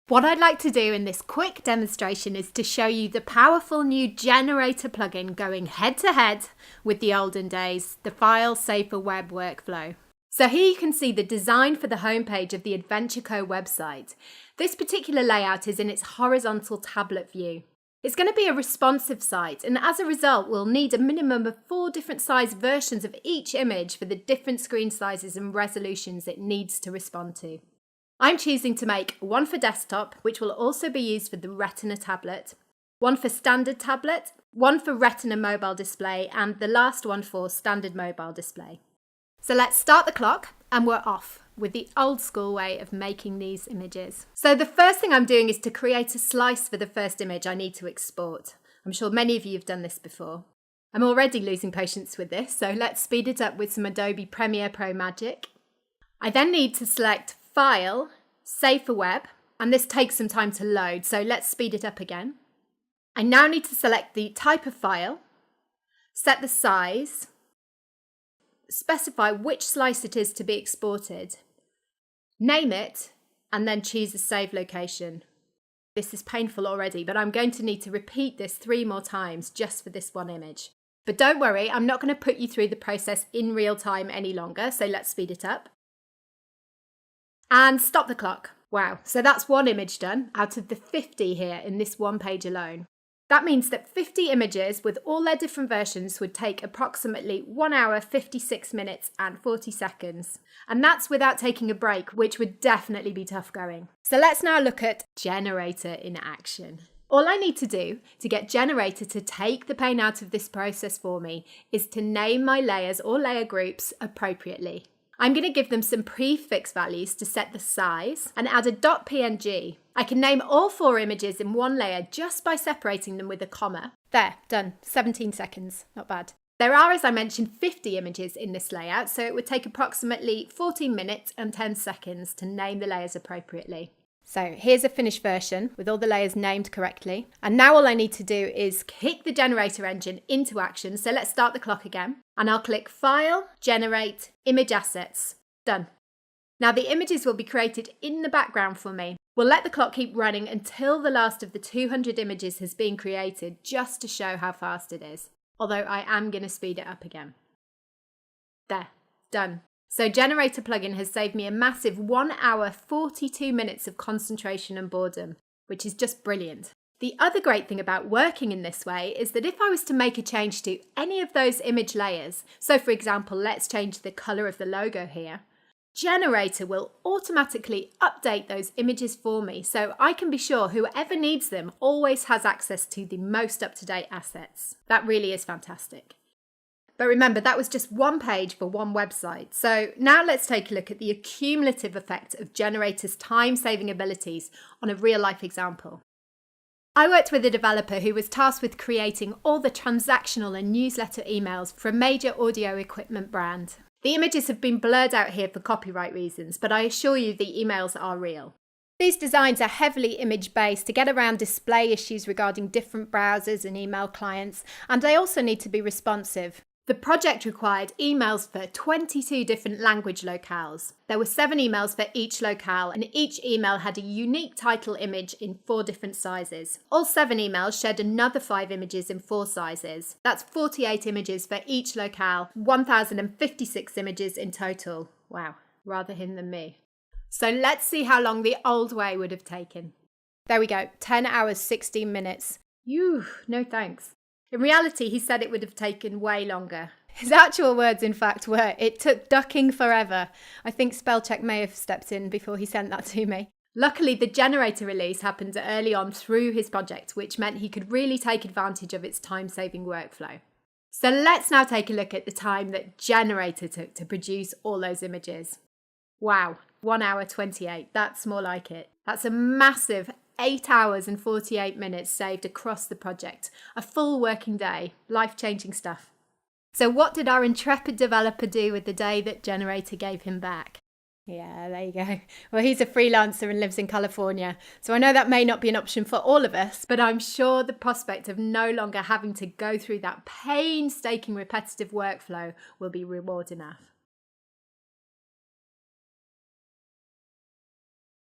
What I'd like to do in this quick demonstration is to show you the powerful new generator plugin going head to head with the olden days, the File Safer Web workflow. So here you can see the design for the homepage of the Adventure Co website. This particular layout is in its horizontal tablet view. It's going to be a responsive site, and as a result we'll need a minimum of 4 different size versions of each image for the different screen sizes and resolutions it needs to respond to. I'm choosing to make one for desktop, which will also be used for the Retina tablet, one for standard tablet, one for Retina mobile display, and the last one for standard mobile display. So let's start the clock and we're off with the old school way of making these images. So the first thing I'm doing is to create a slice for the first image I need to export. I'm sure many of you have done this before. I'm already losing patience with this, so let's speed it up with some Adobe Premiere Pro magic. I then need to select File, Save for Web, and this takes some time to load, so let's speed it up again. I now need to select the type of file, set the size, specify which slice it is to be exported, name it, and then choose a save location. This is painful already, but I'm going to need to repeat this 3 more times just for this one image. But don't worry, I'm not going to put you through the process in real time any longer, so let's speed it up. And stop the clock. Wow, so that's one image done out of the 50 here in this one page alone. That means that 50 images with all their different versions would take approximately 1 hour, 56 minutes and 40 seconds. And that's without taking a break, which would definitely be tough going. So let's now look at Generator in action. All I need to do to get Generator to take the pain out of this process for me is to name my layers or layer groups appropriately. I'm going to give them some prefix values to set the size and add a .png. I can name all 4 images in one layer just by separating them with a comma. There, done. 17 seconds. Not bad. There are, as I mentioned, 50 images in this layout, so it would take approximately 14 minutes and 10 seconds to name the layers appropriately. So here's a finished version with all the layers named correctly. And now all I need to do is kick the generator engine into action. So let's start the clock again. And I'll click File, Generate, Image Assets. Done. Now the images will be created in the background for me. We'll let the clock keep running until the last of the 200 images has been created, just to show how fast it is. Although I am going to speed it up again. There. Done. So Generator plugin has saved me a massive 1 hour, 42 minutes of concentration and boredom, which is just brilliant. The other great thing about working in this way is that if I was to make a change to any of those image layers, so for example, let's change the color of the logo here, Generator will automatically update those images for me, so I can be sure whoever needs them always has access to the most up-to-date assets. That really is fantastic. But remember, that was just one page for one website. So now let's take a look at the cumulative effect of Generator's time-saving abilities on a real-life example. I worked with a developer who was tasked with creating all the transactional and newsletter emails for a major audio equipment brand. The images have been blurred out here for copyright reasons, but I assure you the emails are real. These designs are heavily image-based to get around display issues regarding different browsers and email clients, and they also need to be responsive. The project required emails for 22 different language locales. There were 7 emails for each locale, and each email had a unique title image in 4 different sizes. All 7 emails shared another 5 images in 4 sizes. That's 48 images for each locale, 1,056 images in total. Wow, rather him than me. So let's see how long the old way would have taken. There we go, 10 hours, 16 minutes. No thanks. In reality, he said it would have taken way longer. His actual words, in fact, were, "It took ducking forever." I think Spellcheck may have stepped in before he sent that to me. Luckily, the Generator release happened early on through his project, which meant he could really take advantage of its time-saving workflow. So let's now take a look at the time that Generator took to produce all those images. Wow, 1 hour 28. That's more like it. That's a massive 8 hours and 48 minutes saved across the project. A full working day. Life-changing stuff. So what did our intrepid developer do with the day that Generator gave him back? Yeah, there you go. Well, he's a freelancer and lives in California, so I know that may not be an option for all of us, but I'm sure the prospect of no longer having to go through that painstaking repetitive workflow will be reward enough.